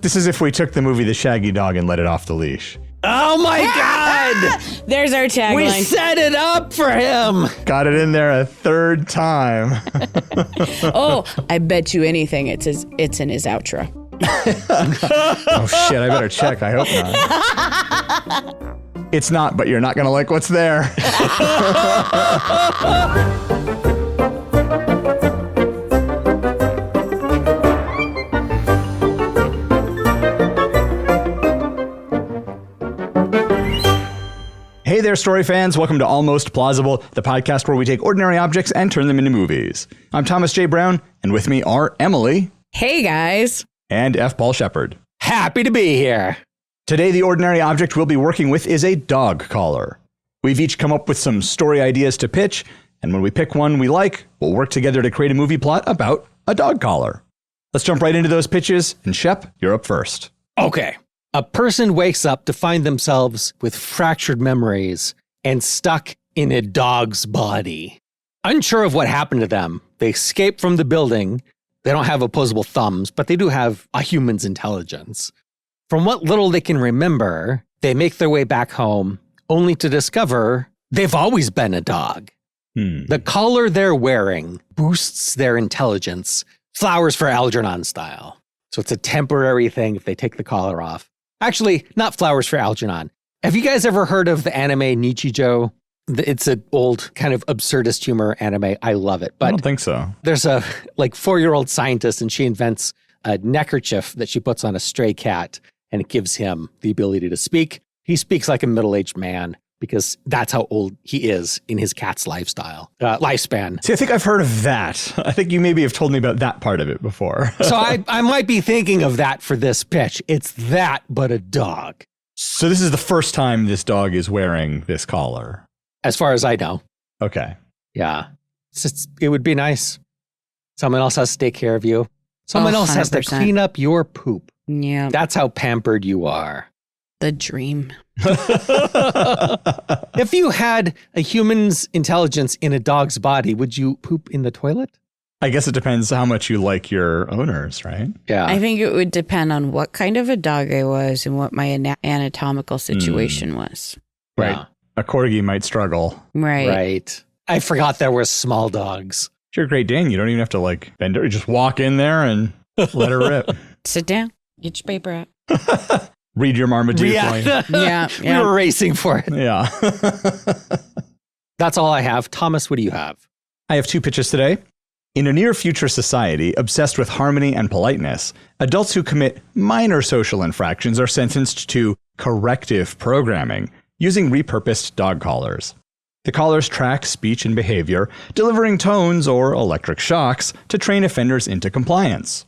This is if we took the movie The Shaggy Dog and let it off the leash. Oh my God! There's our tagline. We set it up for him. Got it in there a third time. Oh, I bet you anything it's in his outro. Oh shit, I better check. I hope not. It's not, but you're not going to like what's there. Hey there, story fans. Welcome to Almost Plausible, the podcast where we take ordinary objects and turn them into movies. I'm Thomas J. Brown, and with me are Emily. Hey, guys. And F. Paul Shepard. Happy to be here. Today, the ordinary object we'll be working with is a dog collar. We've each come up with some story ideas to pitch, and when we pick one we like, we'll work together to create a movie plot about a dog collar. Let's jump right into those pitches, and Shep, you're up first. Okay. A person wakes up to find themselves with fractured memories and stuck in a dog's body. Unsure of what happened to them, they escape from the building. They don't have opposable thumbs, but they do have a human's intelligence. From what little they can remember, they make their way back home, only to discover they've always been a dog. The collar they're wearing boosts their intelligence, Flowers for Algernon style. So it's a temporary thing if they take the collar off. Actually, not Flowers for Algernon. Have you guys ever heard of the anime Nichijou? It's an old kind of absurdist humor anime. I love it. But I don't think so. There's a 4-year-old scientist, and she invents a neckerchief that she puts on a stray cat, and it gives him the ability to speak. He speaks like a middle-aged man because that's how old he is in his cat's lifespan. See, I think I've heard of that. I think you maybe have told me about that part of it before. So I might be thinking of that for this pitch. It's that, but a dog. So this is the first time this dog is wearing this collar. As far as I know. Okay. Yeah. It would be nice. Someone else has to take care of you. Someone else has to clean up your poop. Yeah. That's how pampered you are. The dream. If you had a human's intelligence in a dog's body, would you poop in the toilet? I guess it depends how much you like your owners, right? Yeah. I think it would depend on what kind of a dog I was and what my anatomical situation was. Right. Yeah. A corgi might struggle. Right. I forgot there were small dogs. If you're a Great Dane, you don't even have to bend her. You just walk in there and let her rip. Sit down. Get your paper out. Read your Marmaduke line. Yeah. We were racing for it. Yeah. That's all I have. Thomas, what do you have? I have 2 pitches today. In a near future society obsessed with harmony and politeness, adults who commit minor social infractions are sentenced to corrective programming using repurposed dog collars. The collars track speech and behavior, delivering tones or electric shocks to train offenders into compliance.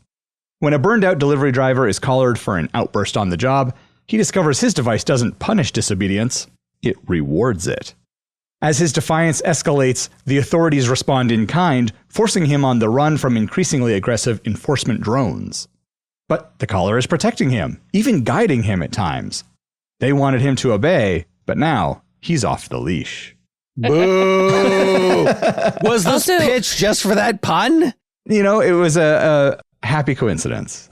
When a burned-out delivery driver is collared for an outburst on the job, he discovers his device doesn't punish disobedience, it rewards it. As his defiance escalates, the authorities respond in kind, forcing him on the run from increasingly aggressive enforcement drones. But the collar is protecting him, even guiding him at times. They wanted him to obey, but now he's off the leash. Boo! Was this pitch just for that pun? You know, it was a happy coincidence.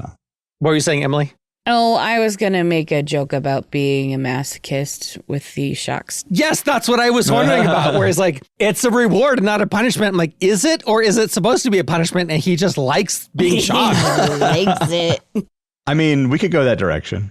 What were you saying, Emily? Oh, I was going to make a joke about being a masochist with the shocks. Yes, that's what I was wondering about, where it's it's a reward, not a punishment. I'm like, is it, or is it supposed to be a punishment and he just likes being shocked? He likes it. I mean, we could go that direction.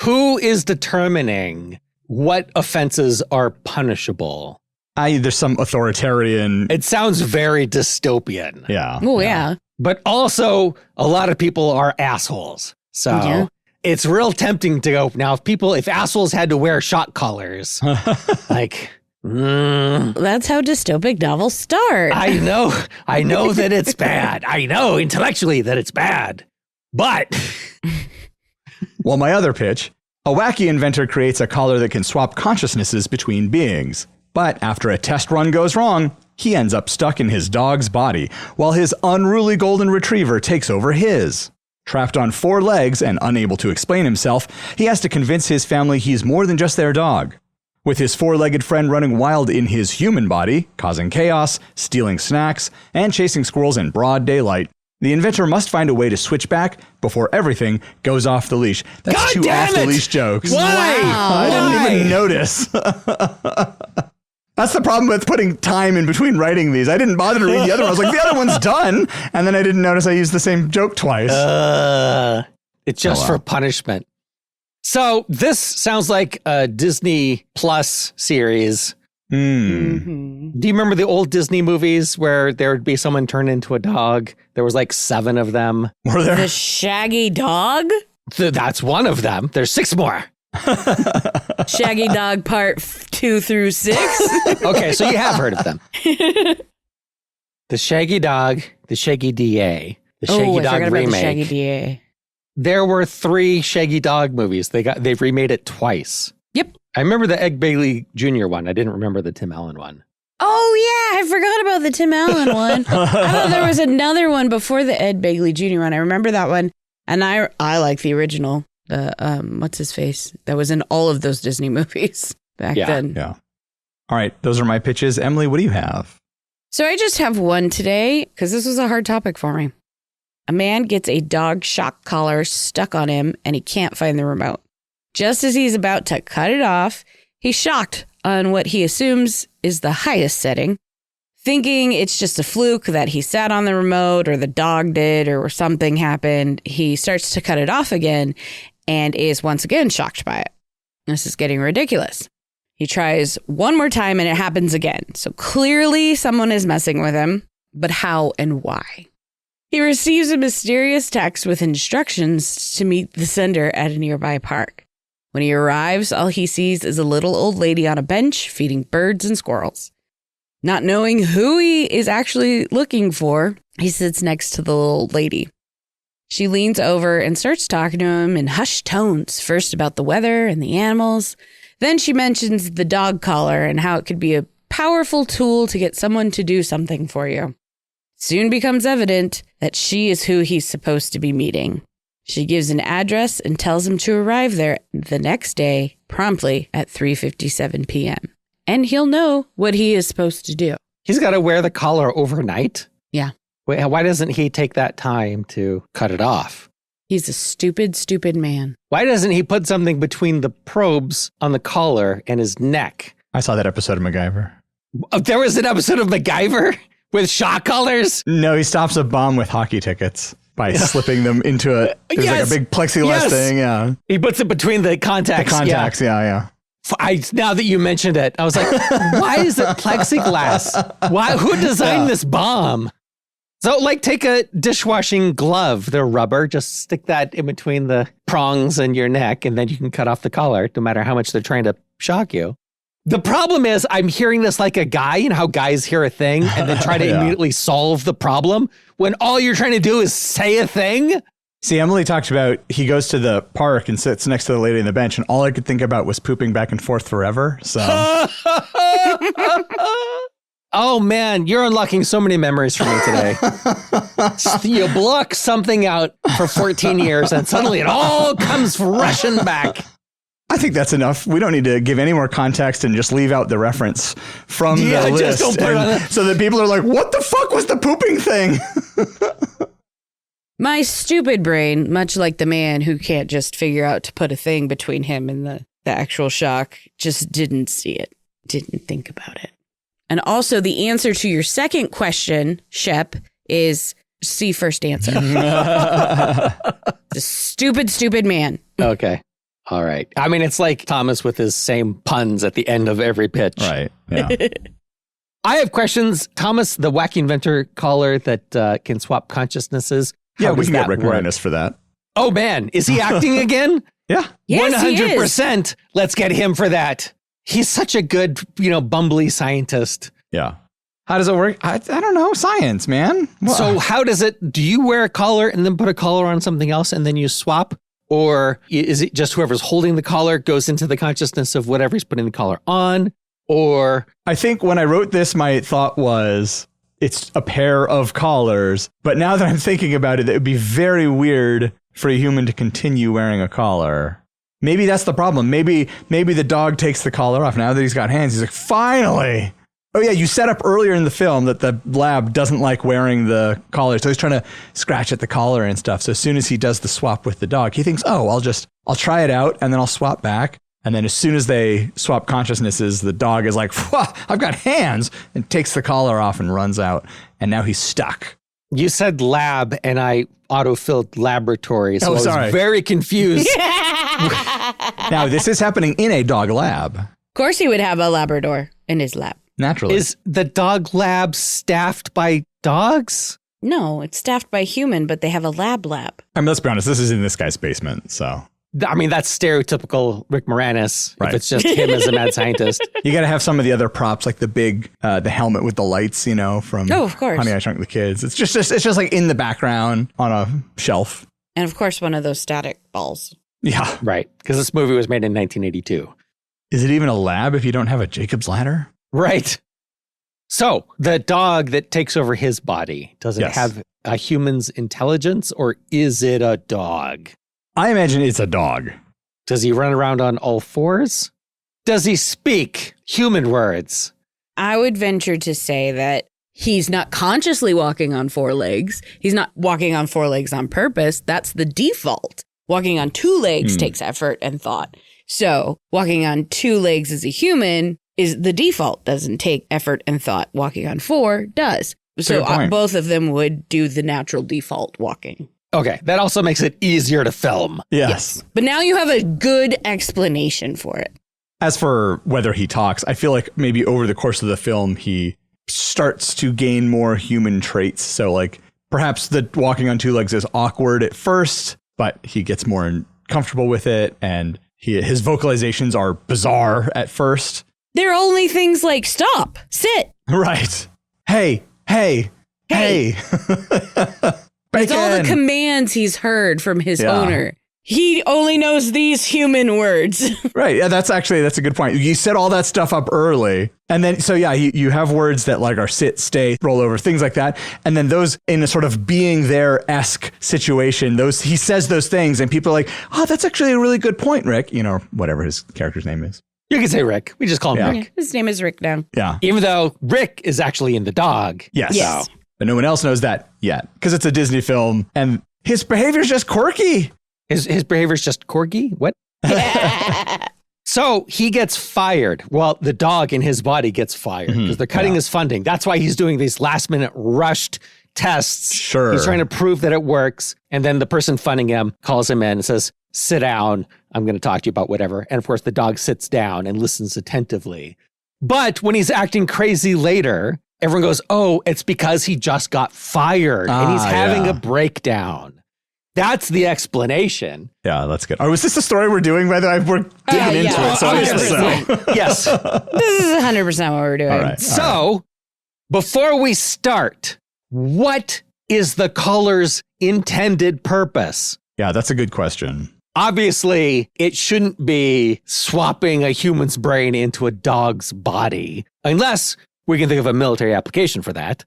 Who is determining what offenses are punishable? There's some authoritarian... It sounds very dystopian. Yeah. Oh, yeah. But also, a lot of people are assholes. So it's real tempting to go, now if assholes had to wear shock collars, That's how dystopic novels start. I know that it's bad. I know intellectually that it's bad. But... Well, my other pitch, a wacky inventor creates a collar that can swap consciousnesses between beings. But after a test run goes wrong, he ends up stuck in his dog's body, while his unruly golden retriever takes over his. Trapped on 4 legs and unable to explain himself, he has to convince his family he's more than just their dog. With his 4-legged friend running wild in his human body, causing chaos, stealing snacks, and chasing squirrels in broad daylight, The inventor must find a way to switch back before everything goes off the leash. That's God 2 damn off the it! leash jokes. Why? I didn't even notice. That's the problem with putting time in between writing these. I didn't bother to read the other one. I was like, the other one's done. And then I didn't notice I used the same joke twice. It's just for punishment. So this sounds like a Disney Plus series. Mm-hmm. Do you remember the old Disney movies where there would be someone turned into a dog? There was like 7 of them. Were there? The Shaggy Dog? That's one of them. There's 6 more. Shaggy Dog Part 2 through 6. Okay, so you have heard of them. The Shaggy Dog, the Shaggy DA, the Shaggy I Dog forgot remake. about the Shaggy DA. There were 3 Shaggy Dog movies. They've remade it twice. Yep. I remember the Ed Bailey Jr. one. I didn't remember the Tim Allen one. Oh, yeah. I forgot about the Tim Allen one. I thought there was another one before the Ed Begley Jr. one. I remember that one. And I like the original. What's his face? That was in all of those Disney movies back then. Yeah. All right. Those are my pitches. Emily, what do you have? So I just have one today because this was a hard topic for me. A man gets a dog shock collar stuck on him and he can't find the remote. Just as he's about to cut it off, he's shocked on what he assumes is the highest setting, thinking it's just a fluke that he sat on the remote or the dog did or something happened. He starts to cut it off again and is once again shocked by it. This is getting ridiculous. He tries one more time and it happens again. So clearly someone is messing with him, but how and why? He receives a mysterious text with instructions to meet the sender at a nearby park. When he arrives, all he sees is a little old lady on a bench feeding birds and squirrels. Not knowing who he is actually looking for, he sits next to the little old lady. She leans over and starts talking to him in hushed tones, first about the weather and the animals. Then she mentions the dog collar and how it could be a powerful tool to get someone to do something for you. Soon becomes evident that she is who he's supposed to be meeting. She gives an address and tells him to arrive there the next day, promptly at 3:57 p.m. And he'll know what he is supposed to do. He's got to wear the collar overnight? Yeah. Wait, why doesn't he take that time to cut it off? He's a stupid, stupid man. Why doesn't he put something between the probes on the collar and his neck? I saw that episode of MacGyver. Oh, there was an episode of MacGyver with shock collars? No, he stops a bomb with hockey tickets by slipping them into there's like a big plexiglass thing. Yeah. He puts it between the contacts. The contacts, yeah. Now that you mentioned it, I was like, why is it plexiglass? Who designed this bomb? So like take a dishwashing glove, they're rubber, just stick that in between the prongs and your neck and then you can cut off the collar no matter how much they're trying to shock you. The problem is I'm hearing this like a guy, you know how guys hear a thing and then try to immediately solve the problem when all you're trying to do is say a thing. See, Emily talked about he goes to the park and sits next to the lady on the bench, and all I could think about was pooping back and forth forever. So, oh man, you're unlocking so many memories for me today. You block something out for 14 years, and suddenly it all comes rushing back. I think that's enough. We don't need to give any more context and just leave out the reference from the list. Just don't put it on so that people are like, what the fuck was the pooping thing? My stupid brain, much like the man who can't just figure out to put a thing between him and the actual shock, just didn't see it, didn't think about it. And also the answer to your second question, Shep, is C, first answer. The stupid, stupid man. Okay. All right. I mean, it's like Thomas with his same puns at the end of every pitch. Right. Yeah. I have questions. Thomas, the wacky inventor collar that can swap consciousnesses. Yeah, we can get Rick Moranis for that. Oh, man. Is he acting again? Yeah. Yes, 100%. Let's get him for that. He's such a good, bumbly scientist. Yeah. How does it work? I don't know. Science, man. So how does it, do you wear a collar and then put a collar on something else and then you swap? Or is it just whoever's holding the collar goes into the consciousness of whatever he's putting the collar on? Or I think when I wrote this, my thought was it's a pair of collars. But now that I'm thinking about it, it would be very weird for a human to continue wearing a collar. Maybe that's the problem. Maybe the dog takes the collar off. Now that he's got hands, he's like, finally, Oh, yeah, you set up earlier in the film that the lab doesn't like wearing the collar, so he's trying to scratch at the collar and stuff. So as soon as he does the swap with the dog, he thinks, oh, I'll try it out, and then I'll swap back. And then as soon as they swap consciousnesses, the dog is like, I've got hands, and takes the collar off and runs out. And now he's stuck. You said lab, and I autofilled laboratory, so I was very confused. Now, this is happening in a dog lab. Of course he would have a Labrador in his lab. Naturally. Is the dog lab staffed by dogs? No, it's staffed by human, but they have a lab. I mean, let's be honest, this is in this guy's basement, so. I mean, that's stereotypical Rick Moranis, Right. if it's just him as a mad scientist. You got to have some of the other props, like the big, the helmet with the lights, from of course. Honey, I Shrunk the Kids. It's just like in the background on a shelf. And of course, one of those static balls. Yeah. Right, because this movie was made in 1982. Is it even a lab if you don't have a Jacob's ladder? Right. So the dog that takes over his body, does it Yes. have a human's intelligence, or is it a dog? I imagine it's a dog. Does he run around on all fours? Does he speak human words? I would venture to say that he's not consciously walking on four legs. He's not walking on four legs on purpose. That's the default. Walking on two legs takes effort and thought. So walking on two legs as a human is the default, doesn't take effort and thought. Walking on four does. So both of them would do the natural default walking. Okay, that also makes it easier to film. Yes. But now you have a good explanation for it. As for whether he talks, I feel like maybe over the course of the film, he starts to gain more human traits. So like perhaps the walking on two legs is awkward at first, but he gets more comfortable with it. And his vocalizations are bizarre at first. They're only things like stop, sit. Right. Hey. It's all the commands he's heard from his owner. He only knows these human words. Right. Yeah, that's a good point. You set all that stuff up early. And then, so yeah, you have words that like are sit, stay, roll over, things like that. And then those in a sort of being there-esque situation, he says those things and people are like, oh, that's actually a really good point, Rick. Whatever his character's name is. You can say Rick. We just call him Rick. Yeah, his name is Rick now. Yeah. Even though Rick is actually in the dog. Yes. Yes. But no one else knows that yet because it's a Disney film and his behavior's just quirky. His behavior's just corgi? What? So he gets fired. Well, the dog in his body gets fired because they're cutting his funding. That's why he's doing these last minute rushed tests. Sure. He's trying to prove that it works. And then the person funding him calls him in and says, sit down. I'm going to talk to you about whatever. And of course, the dog sits down and listens attentively. But when he's acting crazy later, everyone goes, oh, it's because he just got fired and he's having a breakdown. That's the explanation. Yeah, that's good. Oh, was this the story we're doing, by the way? We're digging into it, so I guess so. Yes. This is 100% what we're doing. All right. So, before we start, what is the collar's intended purpose? Yeah, that's a good question. Obviously, it shouldn't be swapping a human's brain into a dog's body, unless we can think of a military application for that.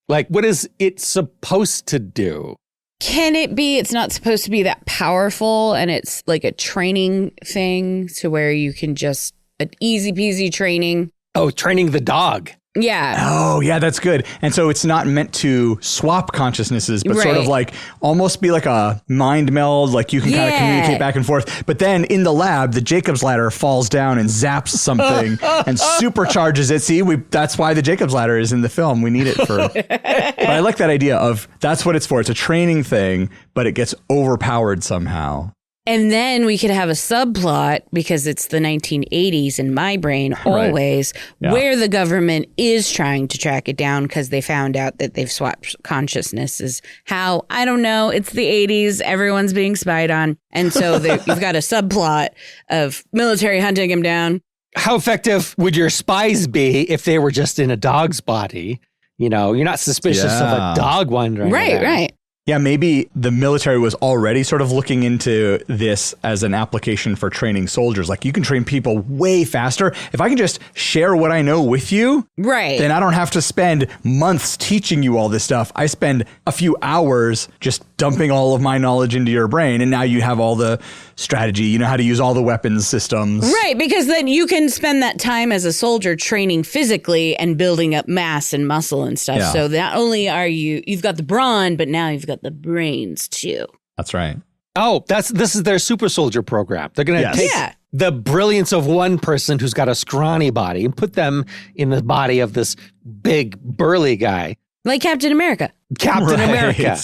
Like, what is it supposed to do? Can it be it's not supposed to be that powerful and it's like a training thing to where you can just an easy peasy training? Oh, training the dog. Yeah. Oh, yeah, that's good. And so it's not meant to swap consciousnesses, but sort of like almost be like a mind meld, like you can kind of communicate back and forth. But then in the lab, the Jacob's ladder falls down and zaps something and supercharges it. See, that's why the Jacob's ladder is in the film. We need it for. But I like that idea of that's what it's for. It's a training thing, but it gets overpowered somehow. And then we could have a subplot because it's the 1980s in my brain always where the government is trying to track it down because they found out that they've swapped consciousnesses. How? I don't know. It's the 80s. Everyone's being spied on. And so you've got a subplot of military hunting him down. How effective would your spies be if they were just in a dog's body? You're not suspicious of a dog wandering around. Right. Yeah, maybe the military was already sort of looking into this as an application for training soldiers. Like, you can train people way faster. If I can just share what I know with you, Right. then I don't have to spend months teaching you all this stuff. I spend a few hours just dumping all of my knowledge into your brain, and now you have all the strategy. You know how to use all the weapons systems. Right, because then you can spend that time as a soldier training physically and building up mass and muscle and stuff. Yeah. So not only are you've got the brawn, but now you've got the brains too. That's right. Oh, this is their super soldier program. They're going to Yes. take Yeah. the brilliance of one person who's got a scrawny body and put them in the body of this big burly guy, Like Captain America. Captain Right. America.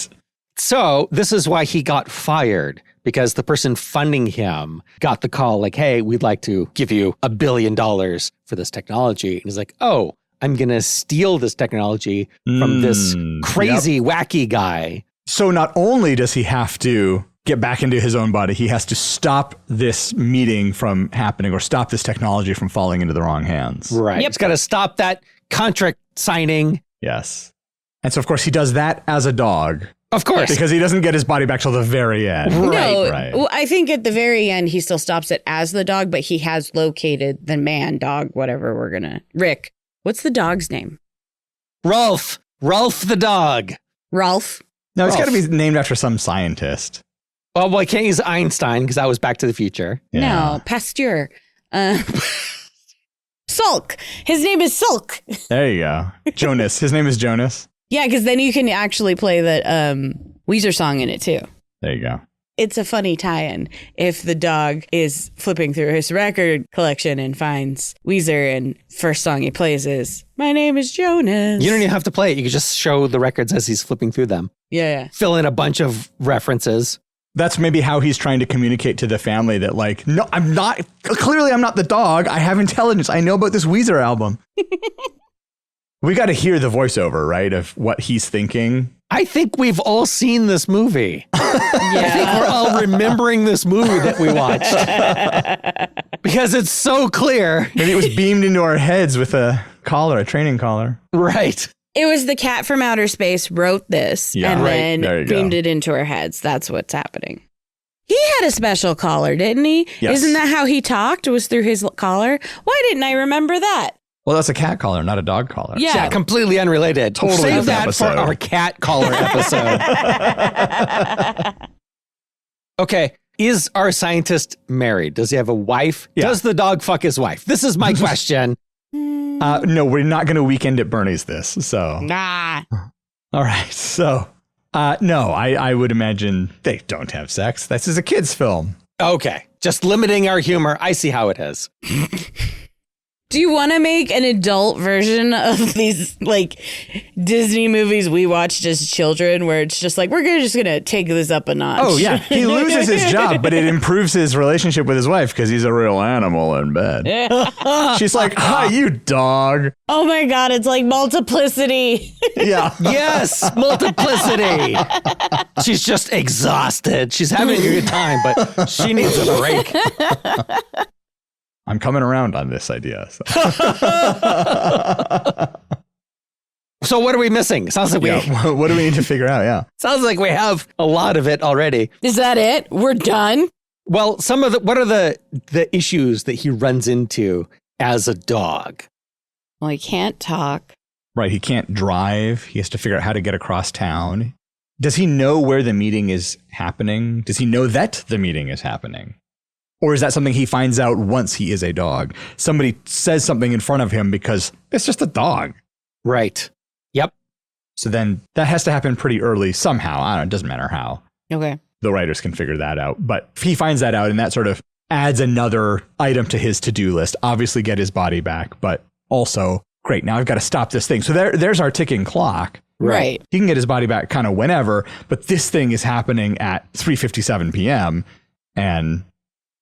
So this is why he got fired, because the person funding him got the call like, hey, we'd like to give you $1 billion for this technology. And he's like, oh, I'm going to steal this technology from this crazy, wacky guy. So not only does he have to get back into his own body, he has to stop this meeting from happening or stop this technology from falling into the wrong hands. Right. Yep. He's got to stop that contract signing. Yes. And so, of course, he does that as a dog Of course. because he doesn't get his body back till the very end. No, Right. well, I think at the very end, he still stops it as the dog, but he has located the man, dog, whatever we're going to. Rick. What's the dog's name? Rolf the dog. Ralph. No, it's got to Rolf. be named after some scientist. Well, I can't use Einstein because that was Back to the Future. Yeah. No, Pasteur. Sulk. His name is Sulk. There you go. Jonas. His name is Jonas. Yeah, because then you can actually play the Weezer song in it too. There you go. It's a funny tie-in if the dog is flipping through his record collection and finds Weezer, and first song he plays is "My Name Is Jonas." You don't even have to play it. You can just show the records as he's flipping through them. Yeah. Fill in a bunch of references. That's maybe how he's trying to communicate to the family that, like, no, I'm not, clearly I'm not the dog. I have intelligence. I know about this Weezer album. We got to hear the voiceover, right, of what he's thinking. I think we've all seen this movie. I think we're all remembering this movie that we watched because it's so clear. Maybe it was beamed into our heads with a collar, a training collar. Right. It was the cat from outer space wrote this Yeah, and right. There then you go. beamed it into our heads. That's what's happening. He had a special collar, didn't he? Yes. Isn't that how he talked? Was through his collar? Why didn't I remember that? Well, that's a cat collar, not a dog collar. Yeah. Yeah, completely unrelated. Totally Save different that episode. for our cat collar episode. Okay. Is our scientist married? Does he have a wife? Yeah. Does the dog fuck his wife? This is my question. No, we're not going to weekend at Bernie's this. So, Nah. all right. So, no, I would imagine they don't have sex. This is a kid's film. Okay. Just limiting our humor. I see how it is. Do you want to make an adult version of these like Disney movies we watched as children where it's just like, just going to take this up a notch? Oh, yeah. He loses his job, but it improves his relationship with his wife because he's a real animal in bed. She's like, hi, you dog. Oh my God, it's like Multiplicity. Yeah. Yes, multiplicity. She's just exhausted. She's having a good time, but she needs a break. I'm coming around on this idea. So. So what are we missing? Sounds like Yeah, what do we need to figure out? Yeah. sounds like we have a lot of it already. Is that it? We're done? Well, some of what are the issues that he runs into as a dog? Well, he can't talk. Right. He can't drive. He has to figure out how to get across town. Does he know where the meeting is happening? Does he know that the meeting is happening? Or is that something he finds out once he is a dog? Somebody says something in front of him because it's just a dog. Right. Yep. So then that has to happen pretty early somehow. I don't know. It doesn't matter how. Okay. The writers can figure that out. But if he finds that out and that sort of adds another item to his to-do list, obviously get his body back, but also, great, now I've got to stop this thing. So there's our ticking clock. Right. He can get his body back kind of whenever, but this thing is happening at 3:57 p.m. And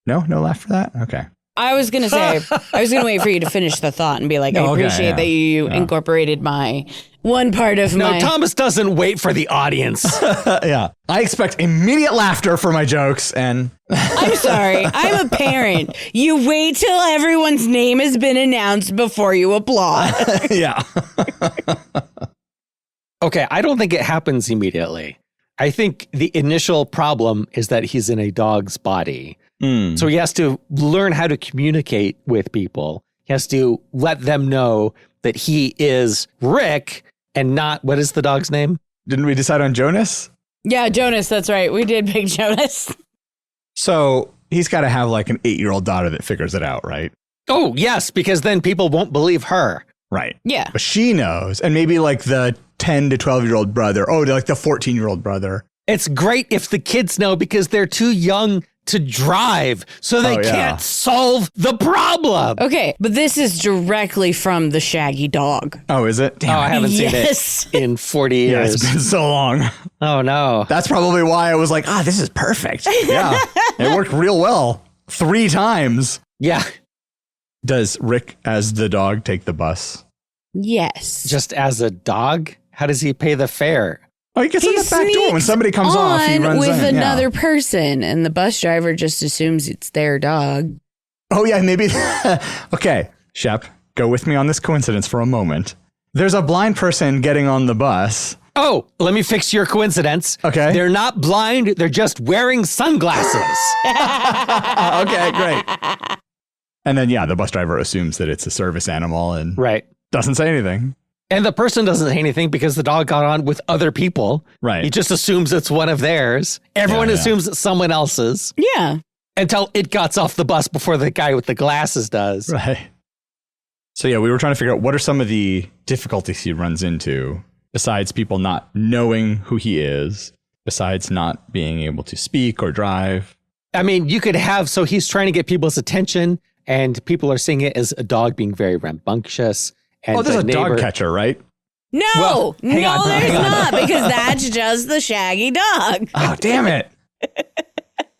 no laugh for that? Okay. I was going to say, I was going to wait for you to finish the thought and be like, I Okay, appreciate yeah. that you incorporated my one part of No, my... Thomas doesn't wait for the audience. Yeah. I expect immediate laughter for my jokes and I'm sorry. I'm a parent. You wait till everyone's name has been announced before you applaud. yeah. Okay, I don't think it happens immediately. I think the initial problem is that he's in a dog's body. So he has to learn how to communicate with people. He has to let them know that he is Rick and not, what is the dog's name? Didn't we decide on Jonas? Yeah, Jonas, that's right. We did pick Jonas. So he's got to have like an 8-year-old daughter that figures it out, right? Oh, yes, because then people won't believe her. Right. Yeah. But she knows. And maybe like the 10 to 12-year-old brother. Oh, like the 14-year-old brother. It's great if the kids know because they're too young to drive, so they can't solve the problem. Okay, but this is directly from the Shaggy Dog. Oh, is it? Damn I haven't seen it in 40 years. Yeah, it's been so long. Oh, no. That's probably why I was like, this is perfect. Yeah, it worked real well. 3 times. Yeah. Does Rick, as the dog, take the bus? Yes. Just as a dog? How does he pay the fare? Oh, he gets in the back door. When somebody comes off, he runs with in. another person, and the bus driver just assumes it's their dog. Oh, yeah, maybe. Okay, Shep, go with me on this coincidence for a moment. There's a blind person getting on the bus. Oh, let me fix your coincidence. Okay. They're not blind. They're just wearing sunglasses. Okay, great. And then, the bus driver assumes that it's a service animal and doesn't say anything. And the person doesn't say anything because the dog got on with other people. Right. He just assumes it's one of theirs. Everyone assumes it's someone else's. Yeah. Until it gets off the bus before the guy with the glasses does. Right. So, we were trying to figure out what are some of the difficulties he runs into besides people not knowing who he is, besides not being able to speak or drive. I mean, you could have, so he's trying to get people's attention and people are seeing it as a dog being very rambunctious. And there's a dog catcher, right? No, hang on. there's not, because that's just the Shaggy Dog. Oh, damn it.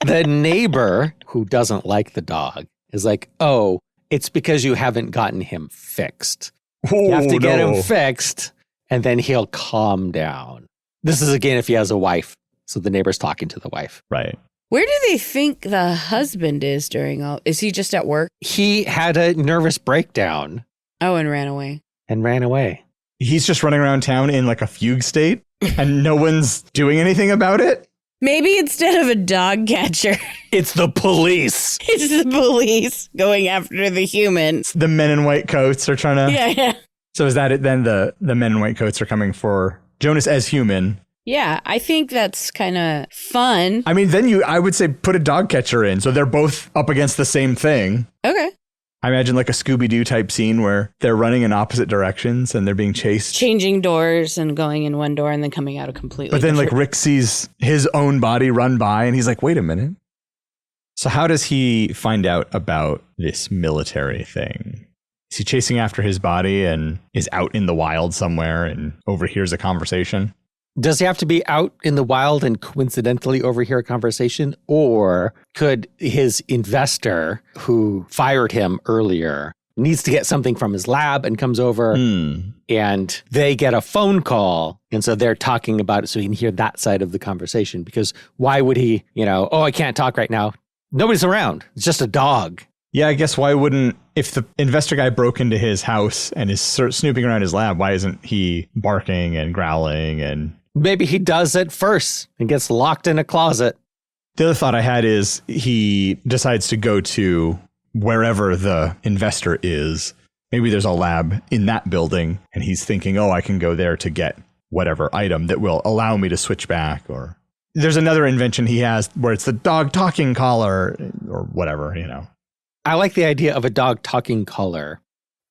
The neighbor who doesn't like the dog is like, oh, it's because you haven't gotten him fixed. You have to get him fixed, and then he'll calm down. This is, again, if he has a wife. So the neighbor's talking to the wife. Right. Where do they think the husband is during all? Is he just at work? He had a nervous breakdown. Oh, and ran away. And ran away. He's just running around town in like a fugue state and no one's doing anything about it? Maybe instead of a dog catcher, it's the police. It's the police going after the humans. The men in white coats are trying to... Yeah. So is that it then? The men in white coats are coming for Jonas as human. Yeah, I think that's kind of fun. I mean, then I would say put a dog catcher in. So they're both up against the same thing. Okay. I imagine like a Scooby-Doo type scene where they're running in opposite directions and they're being chased. Changing doors and going in one door and then coming out a completely But then different... like Rick sees his own body run by and he's like, wait a minute. So how does he find out about this military thing? Is he chasing after his body and is out in the wild somewhere and overhears a conversation? Does he have to be out in the wild and coincidentally overhear a conversation? Or could his investor who fired him earlier needs to get something from his lab and comes over and they get a phone call. And so they're talking about it so he can hear that side of the conversation. Because why would he, I can't talk right now. Nobody's around. It's just a dog. Yeah, I guess why wouldn't, if the investor guy broke into his house and is snooping around his lab, why isn't he barking and growling and... Maybe he does it first and gets locked in a closet. The other thought I had is he decides to go to wherever the investor is. Maybe there's a lab in that building and he's thinking, I can go there to get whatever item that will allow me to switch back. Or there's another invention he has where it's the dog talking collar or whatever, I like the idea of a dog talking collar.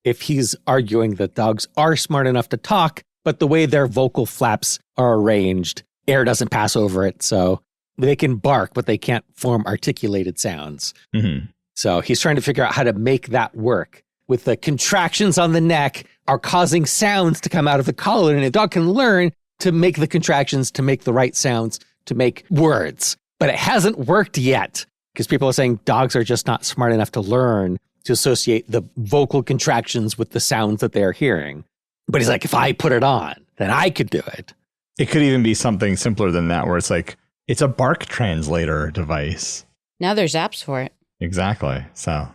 If he's arguing that dogs are smart enough to talk, but the way their vocal flaps are arranged, air doesn't pass over it. So they can bark, but they can't form articulated sounds. Mm-hmm. So he's trying to figure out how to make that work. With the contractions on the neck are causing sounds to come out of the collar. And a dog can learn to make the contractions, to make the right sounds, to make words. But it hasn't worked yet because people are saying dogs are just not smart enough to learn to associate the vocal contractions with the sounds that they're hearing. But he's like, if I put it on, then I could do it. It could even be something simpler than that, where it's like, it's a bark translator device. Now there's apps for it. Exactly. So,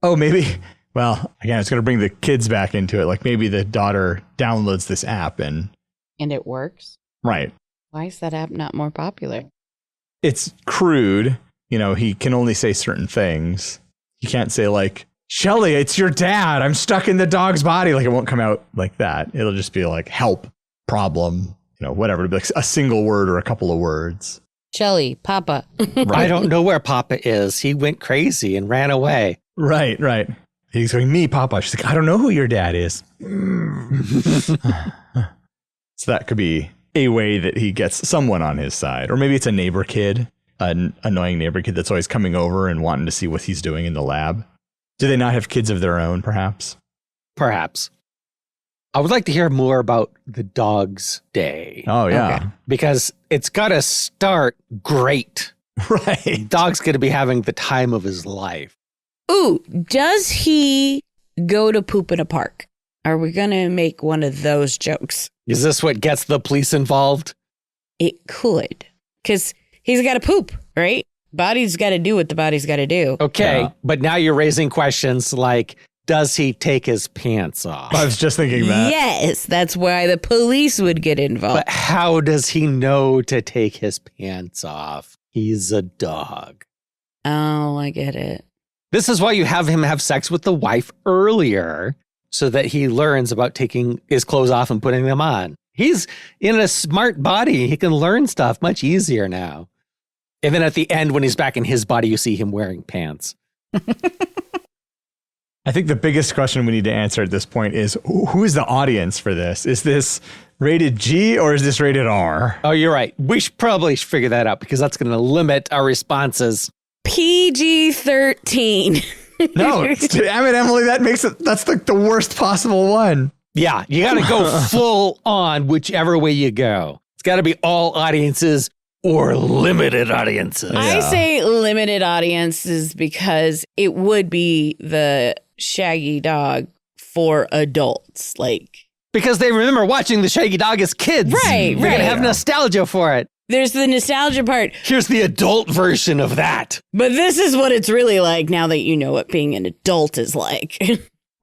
maybe, well, again, it's going to bring the kids back into it. Like maybe the daughter downloads this app and it works. Right. Why is that app not more popular? It's crude. You know, he can only say certain things. He can't say like, Shelly, it's your dad. I'm stuck in the dog's body. Like, it won't come out like that. It'll just be like, help, problem, whatever. It'll be like a single word or a couple of words. Shelly, Papa. I don't know where Papa is. He went crazy and ran away. Right. He's going, me, Papa. She's like, I don't know who your dad is. So that could be a way that he gets someone on his side. Or maybe it's a neighbor kid, an annoying neighbor kid that's always coming over and wanting to see what he's doing in the lab. Do they not have kids of their own, perhaps? Perhaps. I would like to hear more about the dog's day. Oh, yeah. Okay. Because it's got to start great. Right. Dog's going to be having the time of his life. Ooh, does he go to poop in a park? Are we going to make one of those jokes? Is this what gets the police involved? It could. Because he's got to poop, right? Body's got to do what the body's got to do. Okay, Yeah. but now you're raising questions like, does he take his pants off? I was just thinking that. Yes, that's why the police would get involved. But how does he know to take his pants off? He's a dog. Oh, I get it. This is why you have him have sex with the wife earlier, so that he learns about taking his clothes off and putting them on. He's in a smart body. He can learn stuff much easier now. And then at the end, when he's back in his body, you see him wearing pants. I think the biggest question we need to answer at this point is, who is the audience for this? Is this rated G or is this rated R? Oh, you're right. We should probably figure that out because that's going to limit our responses. PG-13. No, Emily, that's the worst possible one. Yeah, you got to go full on whichever way you go. It's got to be all audiences or limited audiences. I say limited audiences because it would be the Shaggy Dog for adults. Because they remember watching the Shaggy Dog as kids. Right. They're going to have nostalgia for it. There's the nostalgia part. Here's the adult version of that. But this is what it's really like now that you know what being an adult is like.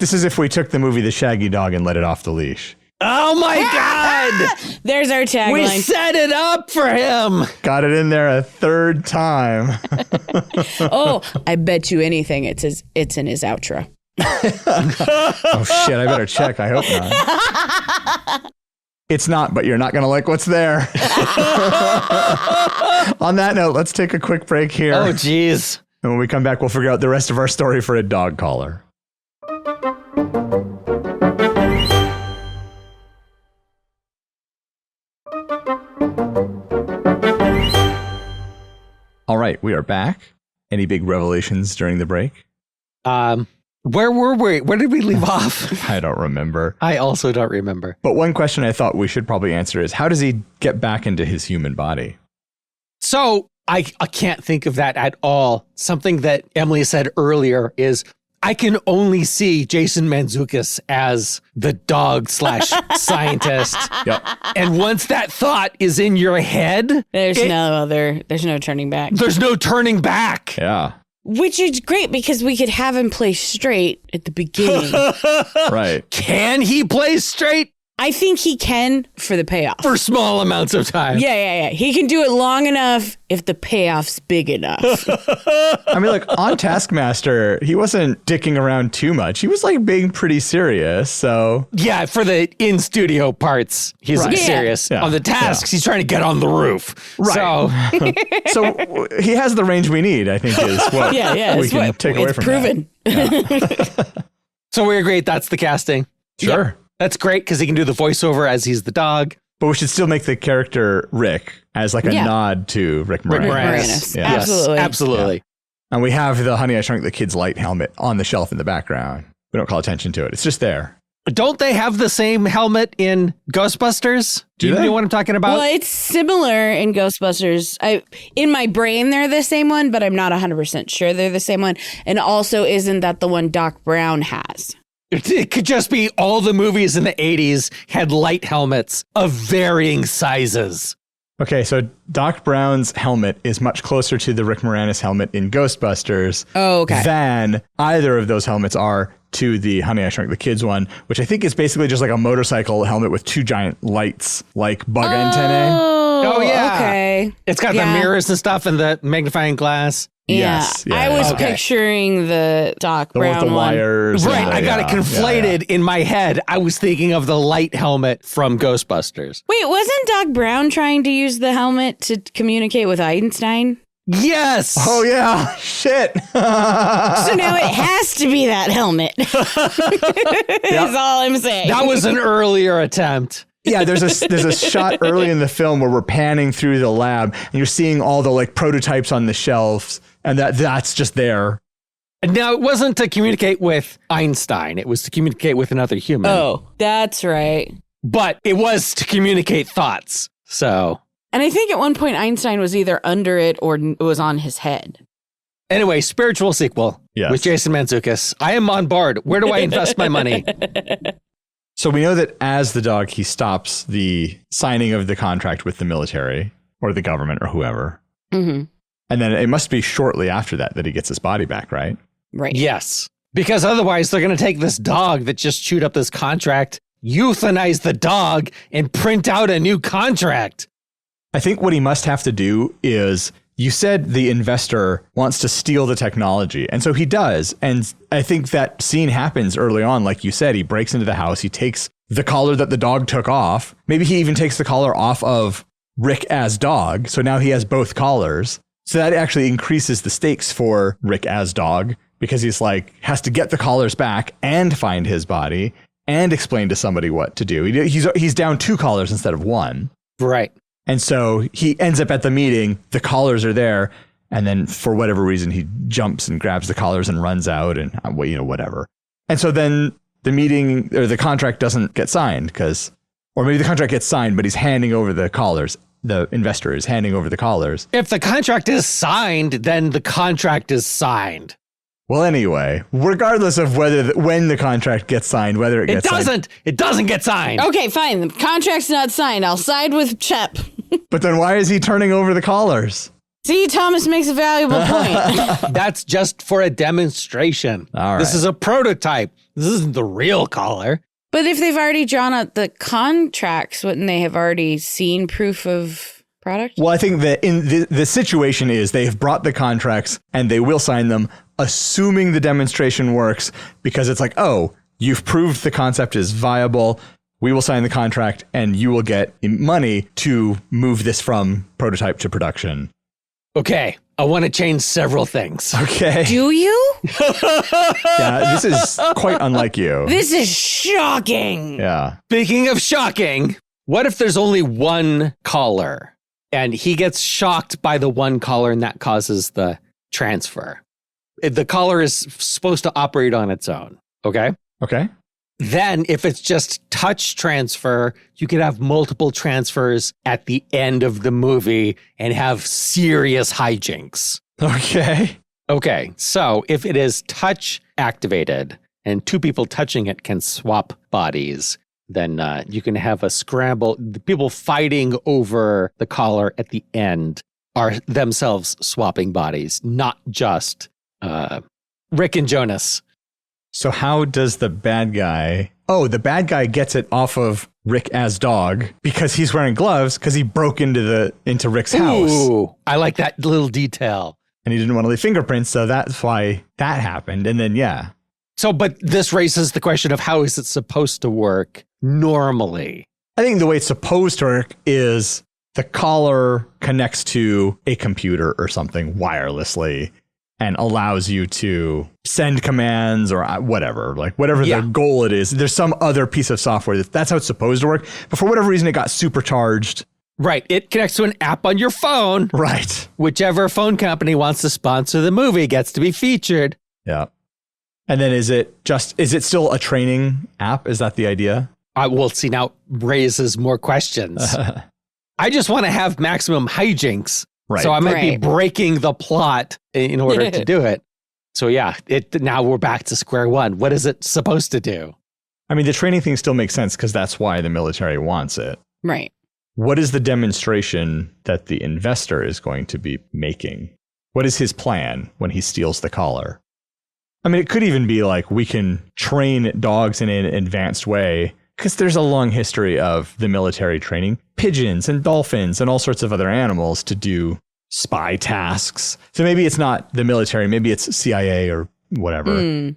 This is if we took the movie The Shaggy Dog and let it off the leash. Oh my God! There's our We tagline. set it up for him. Got it in there a third time. Oh, I bet you anything it's in his outro. Oh, shit, I better check. I hope not. It's not, but you're not going to like what's there. On that note, let's take a quick break here. Oh, geez. And when we come back, we'll figure out the rest of our story for a dog collar. All right, we are back. Any big revelations during the break? Where were we? Where did we leave off? I don't remember. I also don't remember. But one question I thought we should probably answer is, how does he get back into his human body? So I can't think of that at all. Something that Emily said earlier is I can only see Jason Mantzoukas as the dog / scientist. Yep. And once that thought is in your head, There's no turning back. there's no turning back. Yeah. Which is great because we could have him play straight at the beginning. Right. Can he play straight I think he can for the payoff. for small amounts of time? Yeah. He can do it long enough if the payoff's big enough. I mean, like, on Taskmaster, he wasn't dicking around too much. He was, like, being pretty serious, so... Yeah, for the in-studio parts, he's Right. Yeah. serious. Yeah. On the tasks, he's trying to get on the roof. Right. So, So he has the range we need, I think, is what we it's can what- take away it's from proven. so we agree that's the casting. that. Sure. That's great because he can do the voiceover as he's the dog. But we should still make the character Rick as, like, a Yeah. nod to Rick Moranis. Moranis. Yeah. Absolutely. Yes, absolutely. And we have the Honey, I Shrunk the Kid's light helmet on the shelf in the background. We don't call attention to it. It's just there. Don't they have the same helmet in Ghostbusters? Do you they? know what I'm talking about? Well, it's similar in Ghostbusters. In my brain, they're the same one, but I'm not 100% sure they're the same one. And also, isn't that the one Doc Brown has? It could just be all the movies in the 80s had light helmets of varying sizes. Okay, so Doc Brown's helmet is much closer to the Rick Moranis helmet in Ghostbusters Oh, okay. than either of those helmets are to the Honey, I Shrunk the Kids one, which I think is basically just like a motorcycle helmet with two giant lights, like bug antennae. Oh, It's got the mirrors and stuff and the magnifying glass. Yeah, Yes. I was Okay. picturing the Doc The one Brown with the one. wires. Right, and the- I got it yeah, conflated yeah. in my head. I was thinking of the light helmet from Ghostbusters. Wait, wasn't Doc Brown trying to use the helmet to communicate with Einstein? Yes. Oh, yeah. Shit. So now it has to be that helmet. That's all I'm saying. That was an earlier attempt. Yeah, there's a shot early in the film where we're panning through the lab and you're seeing all the like prototypes on the shelves, and that's just there. Now, it wasn't to communicate with Einstein. It was to communicate with another human. Oh, that's right. But it was to communicate thoughts. So, And I think at one point Einstein was either under it or it was on his head. anyway, spiritual sequel Yes. with Jason Mantzoukas. I am on board. Where do I invest my money? So we know that as the dog, he stops the signing of the contract with the military or the government or whoever. Mm-hmm. And then it must be shortly after that he gets his body back, right? Right. Yes. Because otherwise, they're going to take this dog that just chewed up this contract, euthanize the dog, and print out a new contract. I think what he must have to do is, you said the investor wants to steal the technology. And so he does. And I think that scene happens early on. Like you said, he breaks into the house. He takes the collar that the dog took off. Maybe he even takes the collar off of Rick as dog. So now he has both collars. So that actually increases the stakes for Rick as dog, because he's like, has to get the collars back and find his body and explain to somebody what to do. He's down 2 collars instead of 1. Right. And so he ends up at the meeting, the collars are there, and then for whatever reason, he jumps and grabs the collars and runs out and, whatever. And so then the meeting, or the contract doesn't get signed or maybe the contract gets signed, but he's handing over the collars. The investor is handing over the collars. If the contract is signed, then the contract is signed. Well, anyway, regardless of when the contract gets signed, whether it gets signed. It doesn't get signed. Okay, fine. The contract's not signed. I'll side with Shep. But then why is he turning over the collars? See, Thomas makes a valuable point. That's just for a demonstration. All This right. is a prototype. This isn't the real collar. But if they've already drawn out the contracts, wouldn't they have already seen proof of product? Well, I think that in the situation is they have brought the contracts and they will sign them, assuming the demonstration works, because it's like, oh, you've proved the concept is viable. We will sign the contract and you will get money to move this from prototype to production. Okay, I want to change several things. Okay. Do you? Yeah, this is quite unlike you. This is shocking. Yeah. Speaking of shocking, what if there's only one collar and he gets shocked by the one collar and that causes the transfer? The collar is supposed to operate on its own, okay? Okay. Then if it's just touch transfer, you could have multiple transfers at the end of the movie and have serious hijinks. Okay. Okay, so if it is touch activated and 2 people touching it can swap bodies, then you can have a scramble. The people fighting over the collar at the end are themselves swapping bodies, not just Rick and Jonas. So how does the bad guy... Oh, the bad guy gets it off of Rick as dog because he's wearing gloves because he broke into Rick's house. Ooh, I like that little detail. And he didn't want to leave fingerprints, so that's why that happened. And then, yeah. So, but this raises the question of how is it supposed to work normally? I think the way it's supposed to work is the collar connects to a computer or something wirelessly and allows you to send commands or whatever, like whatever Yeah. the goal it is. There's some other piece of software that's how it's supposed to work. But for whatever reason, it got supercharged. Right. It connects to an app on your phone. Right. Whichever phone company wants to sponsor the movie gets to be featured. Yeah. And then is it still a training app? Is that the idea? Well, see, now raises more questions. I just want to have maximum hijinks. Right. So I might be Right. breaking the plot in order to do it. So yeah, now we're back to square one. What is it supposed to do? I mean, the training thing still makes sense because that's why the military wants it. Right. What is the demonstration that the investor is going to be making? What is his plan when he steals the collar? I mean, it could even be like we can train dogs in an advanced way Because there's a long history of the military training pigeons and dolphins and all sorts of other animals to do spy tasks. So maybe it's not the military, maybe it's CIA or whatever.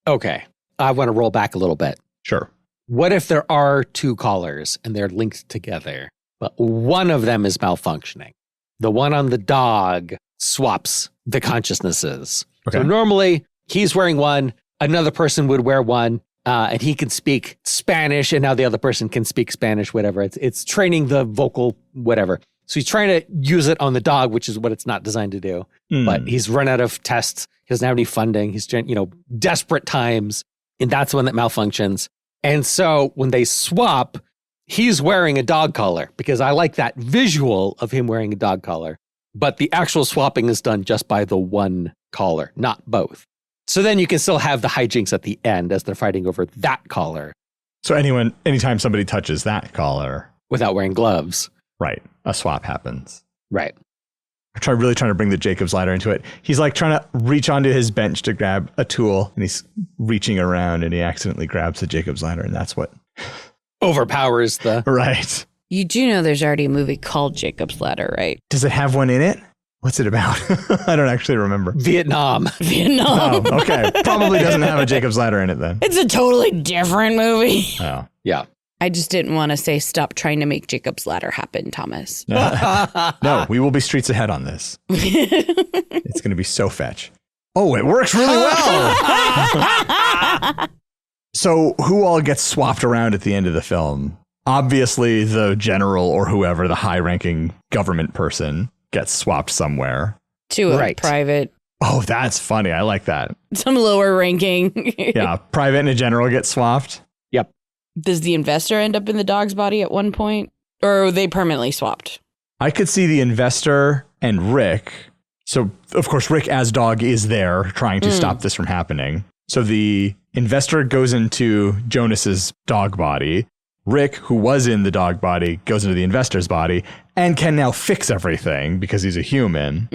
Okay. I want to roll back a little bit. Sure. What if there are two collars and they're linked together, but one of them is malfunctioning? The one on the dog swaps the consciousnesses. Okay. So normally he's wearing one, another person would wear one, and he can speak Spanish, and now the other person can speak Spanish, whatever. It's training the vocal, whatever. So he's trying to use it on the dog, which is what it's not designed to do. But he's run out of tests. He doesn't have any funding. He's, desperate times, and that's when that malfunctions. And so when they swap, he's wearing a dog collar, because I like that visual of him wearing a dog collar. But the actual swapping is done just by the one collar, not both. So then you can still have the hijinks at the end as they're fighting over that collar. So anytime somebody touches that collar. Without wearing gloves. Right. A swap happens. Right. I'm really trying to bring the Jacob's ladder into it. He's like trying to reach onto his bench to grab a tool, and he's reaching around and he accidentally grabs the Jacob's ladder, and that's what overpowers the... Right. You do know there's already a movie called Jacob's Ladder, right? Does it have one in it? What's it about? I don't actually remember. Vietnam. Vietnam. Oh, okay. Probably doesn't have a Jacob's ladder in it then. It's a totally different movie. Oh. Yeah. I just didn't want to say stop trying to make Jacob's Ladder happen, Thomas. No, we will be streets ahead on this. It's going to be so fetch. Oh, it works really well. So who all gets swapped around at the end of the film? Obviously, the general or whoever, the high-ranking government person, gets swapped somewhere. To a private. Oh, that's funny. I like that. Some lower ranking. Yeah, private and a general get swapped. Yep. Does the investor end up in the dog's body at one point? Or are they permanently swapped? I could see the investor and Rick. So, of course, Rick as dog is there trying to stop this from happening. So the investor goes into Jonas's dog body. Rick, who was in the dog body, goes into the investor's body and can now fix everything because he's a human.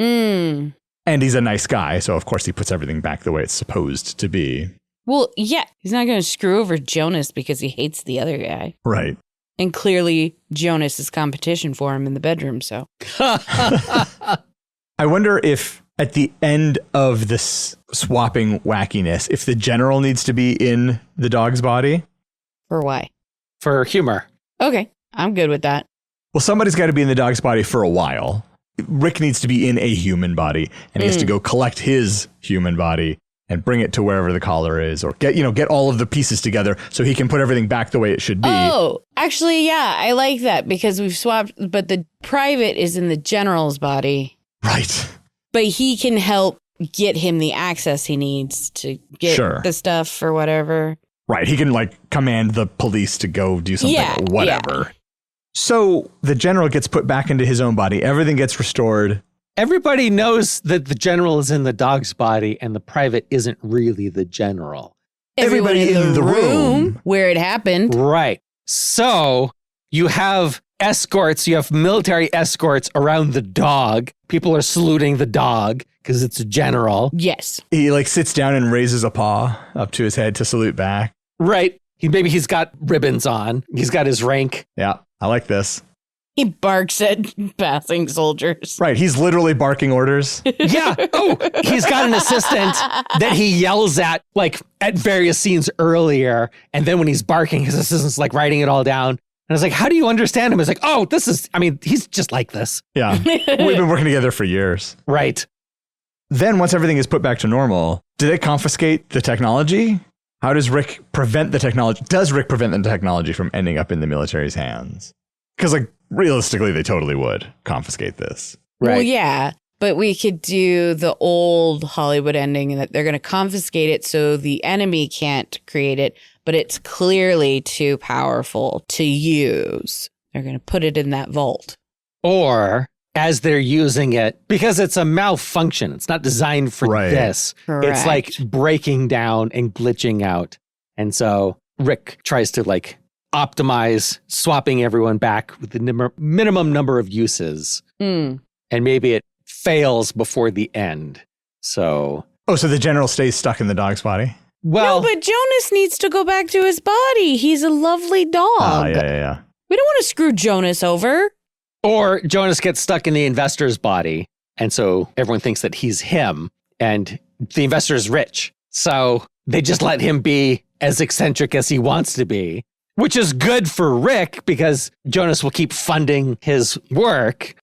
And he's a nice guy. So, of course, he puts everything back the way it's supposed to be. Well, yeah, he's not going to screw over Jonas because he hates the other guy. Right. And clearly, Jonas is competition for him in the bedroom, so. I wonder if at the end of this swapping wackiness, if the general needs to be in the dog's body. For why? For humor. Okay, I'm good with that. Well, somebody's got to be in the dog's body for a while. Rick needs to be in a human body, and he has to go collect his human body and bring it to wherever the collar is, or get all of the pieces together so he can put everything back the way it should be. Oh, actually, yeah, I like that because we've swapped, but the private is in the general's body. Right. But he can help get him the access he needs to get the stuff or whatever. Right. He can command the police to go do something or whatever. Yeah. So the general gets put back into his own body. Everything gets restored. Everybody knows that the general is in the dog's body and the private isn't really the general. Everybody in the room where it happened. Right. So you have escorts, you have military escorts around the dog. People are saluting the dog because it's a general. Yes. He sits down and raises a paw up to his head to salute back. Right. Maybe he's got ribbons on. He's got his rank. Yeah, I like this. He barks at passing soldiers. Right. He's literally barking orders. Yeah. Oh, he's got an assistant that he yells at at various scenes earlier. And then when he's barking, his assistant's writing it all down. And I was like, how do you understand him? It's oh, he's just like this. Yeah. We've been working together for years. Right. Then once everything is put back to normal, do they confiscate the technology? How does Rick prevent the technology? Does Rick prevent the technology from ending up in the military's hands? Because realistically, they totally would confiscate this. Right. Well, yeah, but we could do the old Hollywood ending that they're going to confiscate it so the enemy can't create it, but it's clearly too powerful to use. They're going to put it in that vault. Or as they're using it, because it's a malfunction. It's not designed for this. Correct. It's breaking down and glitching out. And so Rick tries to optimize swapping everyone back with the minimum number of uses. And maybe it fails before the end. So. Oh, so the general stays stuck in the dog's body? Well, No, but Jonas needs to go back to his body. He's a lovely dog. Yeah. We don't want to screw Jonas over. or Jonas gets stuck in the investor's body. And so everyone thinks that he's him and the investor is rich. So they just let him be as eccentric as he wants to be, which is good for Rick because Jonas will keep funding his work.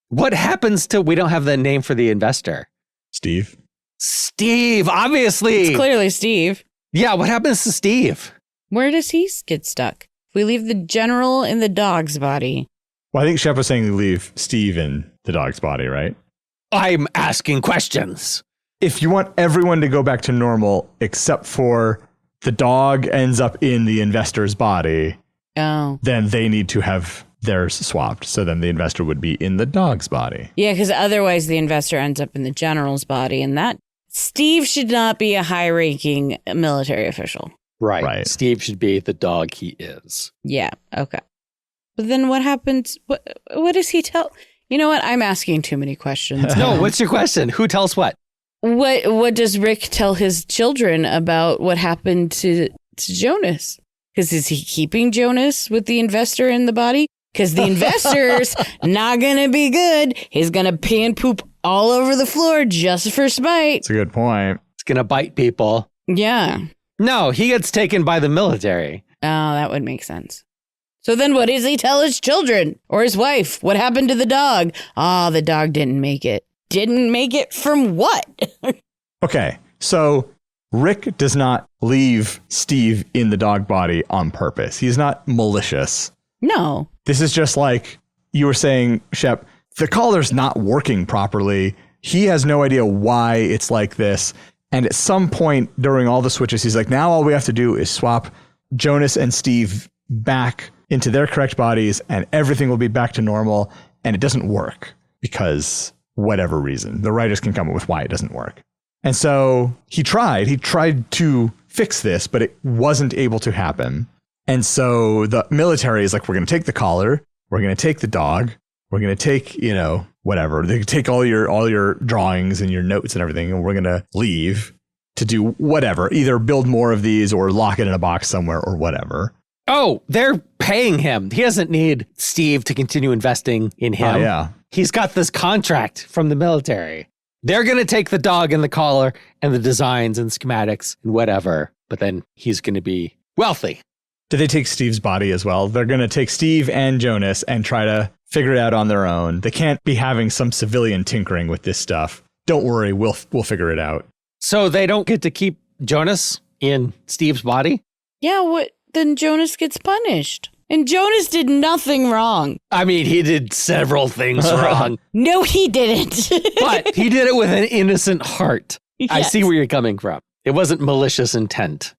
What happens to, we don't have the name for the investor. Steve? Steve, obviously. It's clearly Steve. Yeah, what happens to Steve? Where does he get stuck? If we leave the general in the dog's body. Well, I think Shep was saying leave Steve in the dog's body, right? I'm asking questions. If you want everyone to go back to normal, except for the dog ends up in the investor's body, Oh. then they need to have theirs swapped. So then the investor would be in the dog's body. Yeah, because otherwise the investor ends up in the general's body, and that Steve should not be a high-ranking military official. Right. Steve should be the dog he is. Yeah, okay. But then what happens? What does he tell? You know what? I'm asking too many questions. No, what's your question? Who tells what? What does Rick tell his children about what happened to Jonas? Because is he keeping Jonas with the investor in the body? Because the investor's not going to be good. He's going to pee and poop all over the floor just for spite. That's a good point. It's going to bite people. Yeah. No, he gets taken by the military. Oh, that would make sense. So then what does he tell his children or his wife? What happened to the dog? Oh, the dog didn't make it. Didn't make it from what? Okay, so Rick does not leave Steve in the dog body on purpose. He's not malicious. No. This is just like you were saying, Shep, the collar's not working properly. He has no idea why it's like this. And at some point during all the switches, he's like, now all we have to do is swap Jonas and Steve back into their correct bodies and everything will be back to normal. And it doesn't work because whatever reason, the writers can come up with why it doesn't work. And so he tried to fix this, but it wasn't able to happen. And so the military is like, we're going to take the collar, we're going to take the dog, we're going to take, whatever. They take all your drawings and your notes and everything, and we're going to leave to do whatever, either build more of these or lock it in a box somewhere or whatever. Oh, they're paying him. He doesn't need Steve to continue investing in him. Yeah. He's got this contract from the military. They're going to take the dog and the collar and the designs and schematics and whatever, but then he's going to be wealthy. Did they take Steve's body as well? They're going to take Steve and Jonas and try to figure it out on their own. They can't be having some civilian tinkering with this stuff. Don't worry, we'll figure it out. So they don't get to keep Jonas in Steve's body? Yeah, what? Then Jonas gets punished. And Jonas did nothing wrong. I mean, he did several things wrong, No, he didn't. but he did it with an innocent heart. I Yes. see where you're coming from. It wasn't malicious intent.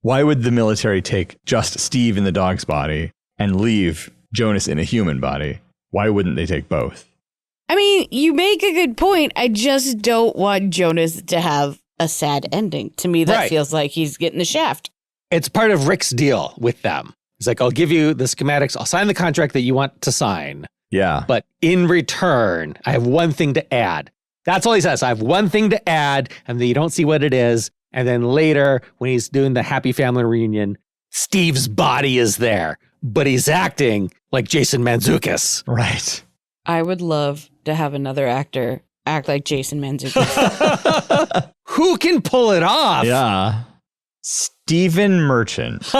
Why would the military take just Steve in the dog's body and leave Jonas in a human body? Why wouldn't they take both? I mean, you make a good point. I just don't want Jonas to have a sad ending. To me, that Right. feels like he's getting the shaft. It's part of Rick's deal with them. He's like, I'll give you the schematics. I'll sign the contract that you want to sign. Yeah. But in return, I have one thing to add. That's all he says. I have one thing to add, and then you don't see what it is. And then later, when he's doing the happy family reunion, Steve's body is there, but he's acting like Jason Mantzoukas. Right. I would love to have another actor act like Jason Mantzoukas. Who can pull it off? Yeah. Stephen Merchant.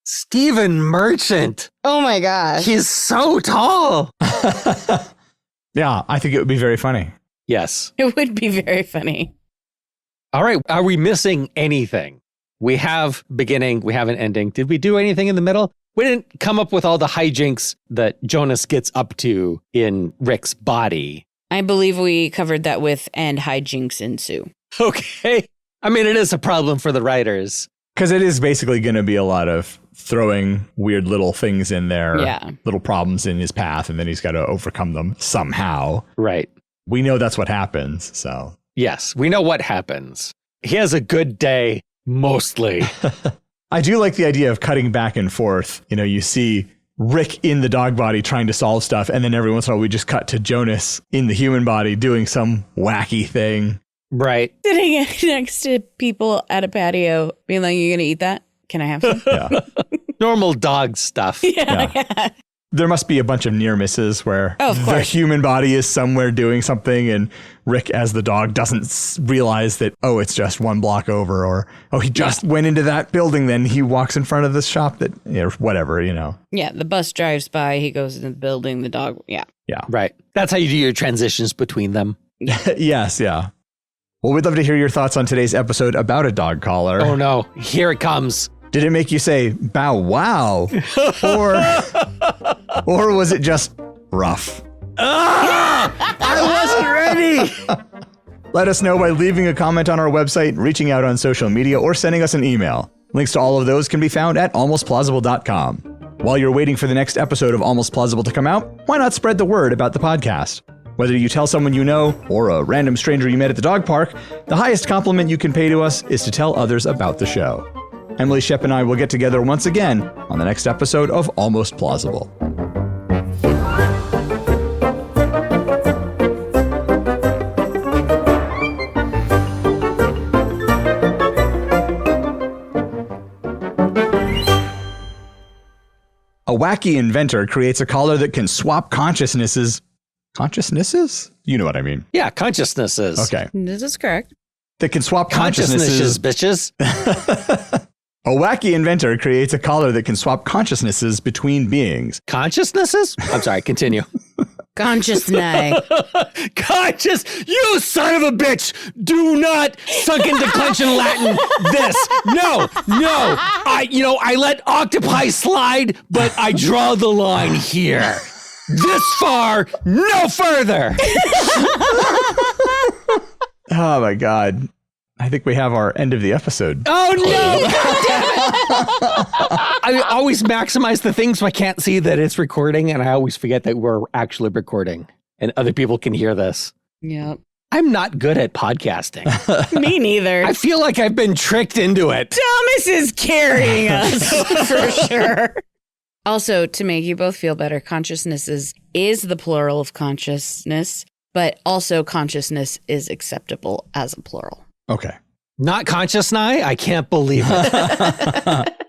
Stephen Merchant. Oh my gosh. He's so tall. Yeah, I think it would be very funny. Yes. It would be very funny. All right. Are we missing anything? We have beginning, we have an ending. Did we do anything in the middle? We didn't come up with all the hijinks that Jonas gets up to in Rick's body. I believe we covered that with and hijinks ensue. Okay. I mean, it is a problem for the writers. Because it is basically going to be a lot of throwing weird little things in there, Yeah. little problems in his path, and then he's got to overcome them somehow. Right. We know that's what happens, so. Yes, we know what happens. He has a good day, mostly. I do like the idea of cutting back and forth. You see Rick in the dog body trying to solve stuff, and then every once in a while we just cut to Jonas in the human body doing some wacky thing. Right. Sitting next to people at a patio, being like, "You gonna eat that? Can I have some?" Yeah. Normal dog stuff. Yeah. There must be a bunch of near misses where Oh, of the course. human body is somewhere doing something and Rick, as the dog, doesn't realize that, oh, it's just one block over, or, oh, he just went into that building, then he walks in front of this shop that, or whatever, Yeah, the bus drives by, he goes into the building, the dog, yeah. Yeah. Right. That's how you do your transitions between them. Yes, yeah. Well, we'd love to hear your thoughts on today's episode about a dog collar. Oh no, here it comes. Did it make you say, bow wow? Or was it just rough? I wasn't ready. Let us know by leaving a comment on our website, reaching out on social media, or sending us an email. Links to all of those can be found at almostplausible.com. While you're waiting for the next episode of Almost Plausible to come out, why not spread the word about the podcast? Whether you tell someone you know or a random stranger you met at the dog park, the highest compliment you can pay to us is to tell others about the show. Emily Shep and I will get together once again on the next episode of Almost Plausible. A wacky inventor creates a collar that can swap consciousnesses. Consciousnesses? You know what I mean. Yeah, consciousnesses. Okay. This is correct. That can swap Consciousnesses, consciousnesses. bitches. A wacky inventor creates a collar that can swap consciousnesses between beings. Consciousnesses? I'm sorry, continue. Consciousness. Conscious, you son of a bitch! Do not sunk into clenching Latin this. No. I let octopi slide, but I draw the line here. This far, no further. Oh my God. I think we have our end of the episode. Oh no! God damn it! I always maximize the things so I can't see that it's recording, and I always forget that we're actually recording, and other people can hear this. Yep. I'm not good at podcasting. Me neither. I feel like I've been tricked into it. Thomas is carrying us for sure. Also, to make you both feel better, consciousnesses is the plural of consciousness, but also consciousness is acceptable as a plural. Okay. Not conscious, I can't believe it.